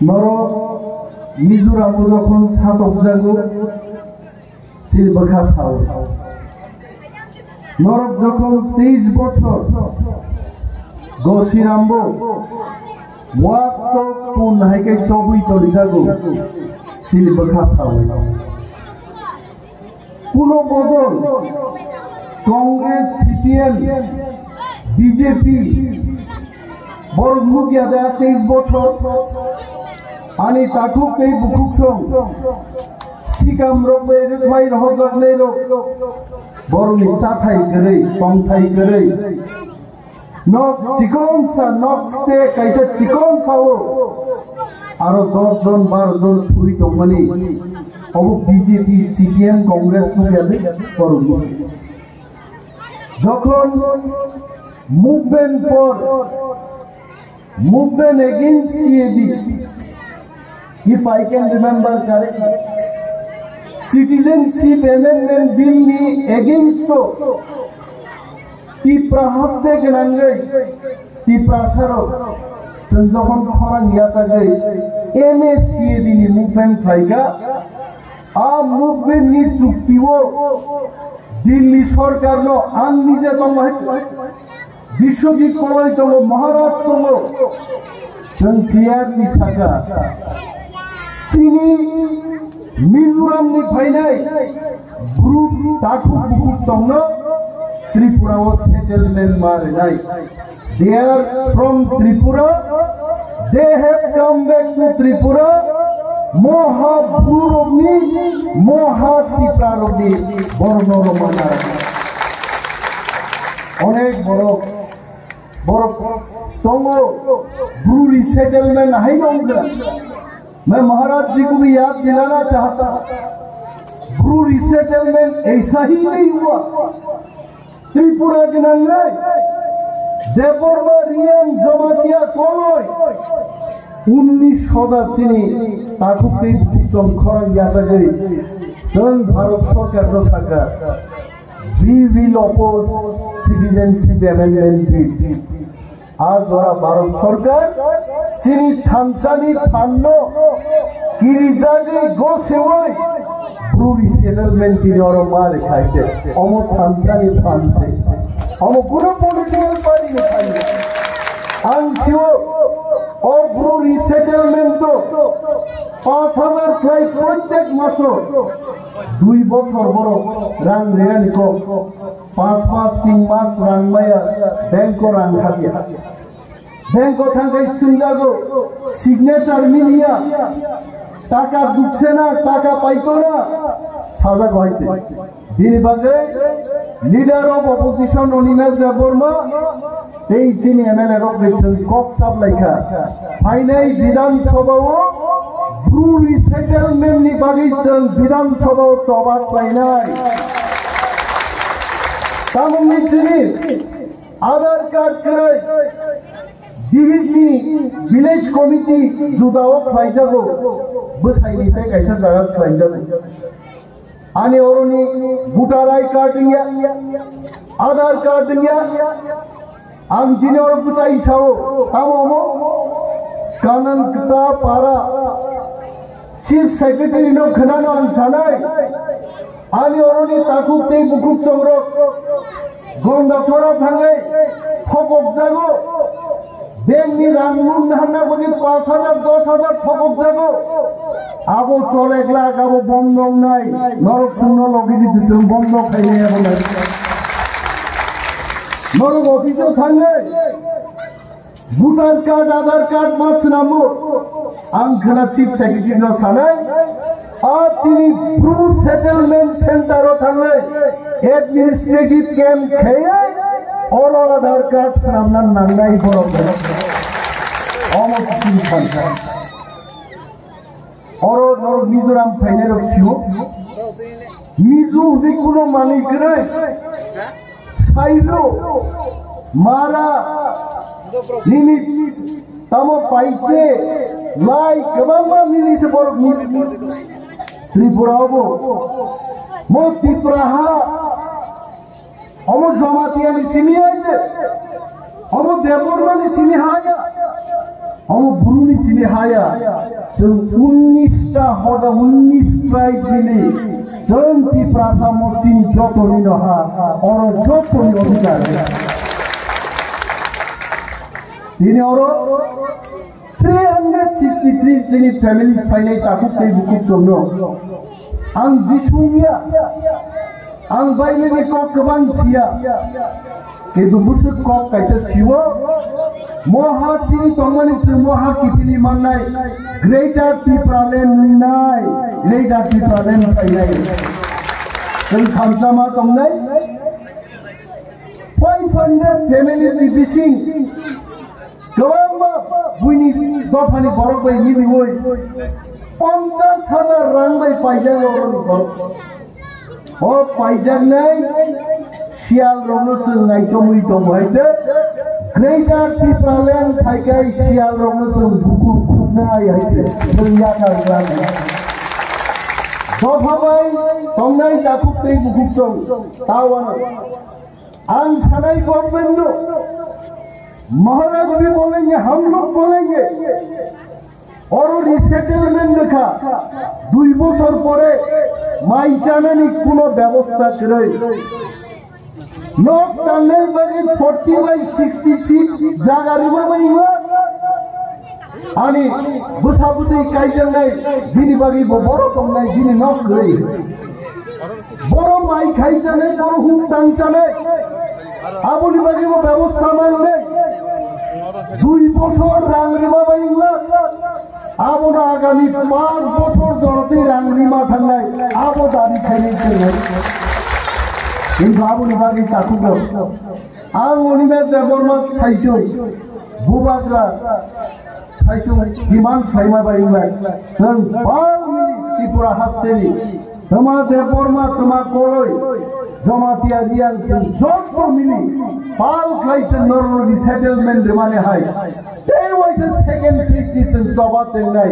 নরক মিজোরাম যখন সাতক জাগো চিলবাখা সাও নরক যখন 23 বছর গসিরাম্ব ওয়াক কোন হাইকে চবই তরি জাগো চিলবাখা সাও কোন বদল কংগ্রেস সিপিএম বিজেপি বরগুগিয়া দেয়া 23 বছর আনি তাকুক এই বুকুকসং সিকাম রবে রেখমাই রহজক নেরো বরনি সাথাই করে পংথাই করে নক চিকন সা নক স্টে কাইসা চিকন সাও আরো 10 জন 12 জন থুই দমানি অব বিজেপি সিপিএম কংগ্রেস নুয়াদে বরগুগি যখন movement against CAB, if I can remember correctly, citizenship amendment bill ni against to tipra haste kenangai tipra saro sanjohon khora niasa gai MACAB ni movement thaiga a movement ni chuktiwo Delhi সরকার নো আন নিজে তোমায় বিশ্বজিৎ কলাই তো মহারাষ্ট্র নো जों clearly सागा चिनी मिजोराम नि फाइनाय ग्रुप ताकु बुकु संनो त्रिपुरा ओ सेटलमेंट मारनाय they are from Tripura they have come back to Tripura moha burobni moha tiprarobni bornoro manar onek boro चोंगो ब्रू रिसेटलमेंट है होगा मैं महाराज जी को भी याद दिलाना चाहता ब्रू रिसेटलमेंट ऐसा ही नहीं हुआ त्रिपुरा के नंगे देवबर्मा रियन जमातिया कोलोय 19 শতা চিনি তাকুতে চং খরাং यासा गई जों भारत सरकार नो सागा we will oppose citizenship amendment bill आज ওরা ভারত সরকার চিনি থামচানি থান্ন কিরিজাগে গোসেওই ব্রুরি সেটেলমেন্ট দিন ওর মার খাইছে অম থামচানি থামছে অম কোনো পলিটিক্যাল পার্টি নে খাইছে আনছিও और ब्रूरी सेटलमेंट तो 5000 ক্লাই প্রত্যেক মাসে 2 বছর বড় রাং রেয়ানি কো 5 মাস 3 মাস রাং মায়া ব্যাংক রাং খাবিয়া ব্যাংক থাঙ্গাই সিনজাগো সিগনেচার মিলিয়া টাকা দুচ্ছে না টাকা পাইতো না সাজা হইতে দিন বাদে লিডার অফ অপোজিশন অনিমেল দেববর্মা এই চিনি এমএলএ রক দেখছেন কক চাপ লাইখা ফাইনাই বিধানসভাও ব্রু রিসেটেলমেন্ট নি বাগিছেন বিধানসভাও চবাত পাইনাই তামনি চিনি আধার কার্ড করে ডিভিডি ভিলেজ কমিটি जुदाव खाइजागो बसाइनिफ्राय कायसा जागा खाइजागो आनि अरनि भोटार आई कार्ड निया आधार कार्ड निया आं दिने और बसाइ साओ तामो कानन कता पारा चीफ सेक्रेटरी नो खनानो आनसानाय आनि अरनि ताकुक ते बुकुक चंग्र गंदा छोरा थांगे फকক जागो बेंगनी रांगुन हान्ना बगे 5000 10000 फকক जागो आबो चले ग्लाक आबो बंदक नाय नरक शून्य लगि दिथों बंदक खाइने आबो नरक अफिसआव थांगे भोटार कार्ड आधार कार्ड मास नामो आं खोना चीफ सेक्रेटरी नो सानाय आ चिनि ब्रु सेटलमेंट सेंटरआव थांगे एडमिनिस्ट्रेटिव कैम्प खाइए और आधार कार्ड सामना नांगनाय बरफ almost 3 और नर मिजोराम फाइने रखियो मिजो भी कोनो मानी करे साइलो मारा निनि तमो पाइते लाई गबांगा मिनि से बरफ त्रिपुराबो मो त्रिपुराहा Amo जमातियानि सिनियाइते Amo देवबर्मानि सिनिहाया Ang Bruni sinihaya जों 19टा हदा 19 ट्राइब मिली जों त्रिपुरा सामोचिन जतनि नहा और जतनि अधिकार दिनै और 363 जोंनि फेमिलिस फायनाय ताकु दै बुकुब जोंनो आं जिसुनिया आं बायलेनि को गोबां सिया किन्तु मुसुक कक कायसे सिवो मोहा चिनि तंगमानि जों मोहा किपिनि माननाय ग्रेटर त्रिपुरालेण्ड नाय ग्रेटर त्रिपुरालेण्ड फायनाय जों खामसामा दंनाय 500 फेमिलिनि बिसिं गोबां बुइनि दफानि बरक बाय मिलिवै 50,000 रां बाय पाइजाग और पाइजागनाय सियाल रंनो जों नायजोमै दंहायजे ग्रेटर त्रिपुरालेण्ड फायगाय सियाल रंनो जों बुकु खुबनाय हायजे जों यागा गानो दफाबाय दंनाय दाखुब दै बुकुब जों तावानो आं सानाय गभर्नमेन्टनो महाराज भी बोलेंगे हम लोग बोलेंगे और रिसेटलमेंट देखा 2 বছর পরে মাই জানানি কোনো ব্যবস্থা করে নক টানলে বাকি 40 by 60 ফিট জায়গা রিমা বাইবা आणि बुसाबुदै कायजोंनाय बिनि बागै बड़ दंनाय बिनि नक गई बड़ माइ खायजानाय बड़ हुक दांजानाय आबुनि बागै व्यवस्था माननाय 2 বছর রাং রিমা বাইবা आबोना आगामी 5 বছর জনতে রাং রিমা थांनाय आबो दाबि खायनाय কিন্তু आबुनि बागै ताकुगो आं अनिमे देबरमा साइजो बुबाग्रा साइजो डिमान्ड खायमा बायबाय जों बांनि त्रिपुरा हास्टेनि तमा देबरमा तमा कोलय जमातिया रियां जों जत मिली पाल खायजों नरल रिसेटलमेंट माने हाय There was a second phase in Sabah Chennai.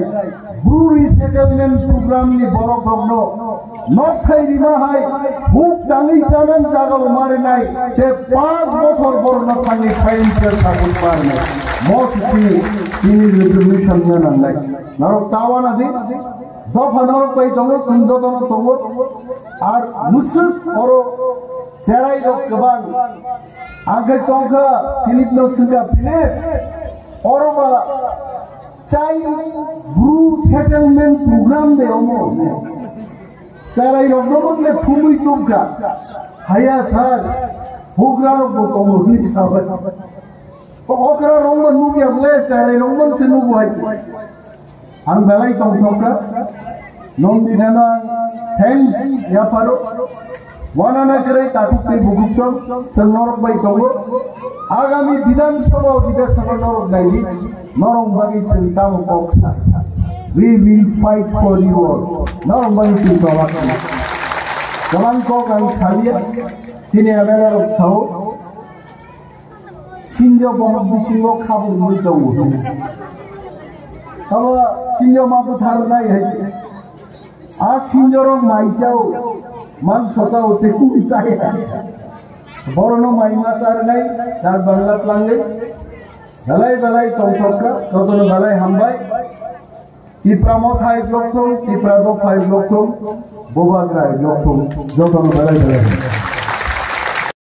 Blue resettlement program ni boro progno. Not khai rima hai. Hook dangi chanan jaga umare nai. Te 5 বছর bor not thangi financial support marne. Most ini resolution na nai. Narok tawana di. Dofa narok bai tongo chunjo tono tongo. Ar musuk oro cerai rok kebang. Angka chongka Philip no suka Philip. औरबा child Bru settlement programme दे ओमो साराय रंगमले थुमै तुमका हाया सार होग्रा रंग तंगो नि बिसाबाय ओकरा रंग नुगियाले चाराय रंगमन से नुगुहाय आं बेलाय तंगका नंदिनाना थैंक्स याफारो वानाना करे ताकुते बुगुचम सनरक बाय तंगो आगामी विधानसभा अधिवेशन नरक नायनि नरक बागै चिंता बक्सा we will fight for you all नरक बागै चिंता बक्सा गलां को गां सालिया चिने आमेरा रक्षाओ सिंजो बहत बिसिंगो खाबु मुइ दङ तब सिंजो माबु थारनाय है आ सिंजोरं माइजाव मान ससा उते कुइ चाहे बरनो माइमा सारनाय दार बांला लांगे बेलाय बेलाय तंथका कदन बेलाय हामबाय त्रिपुरा मथाय ब्लक दं त्रिपुरा दफाय ब्लक दं बोबाग्राय ब्लक दं जतन बेलाय बेलाय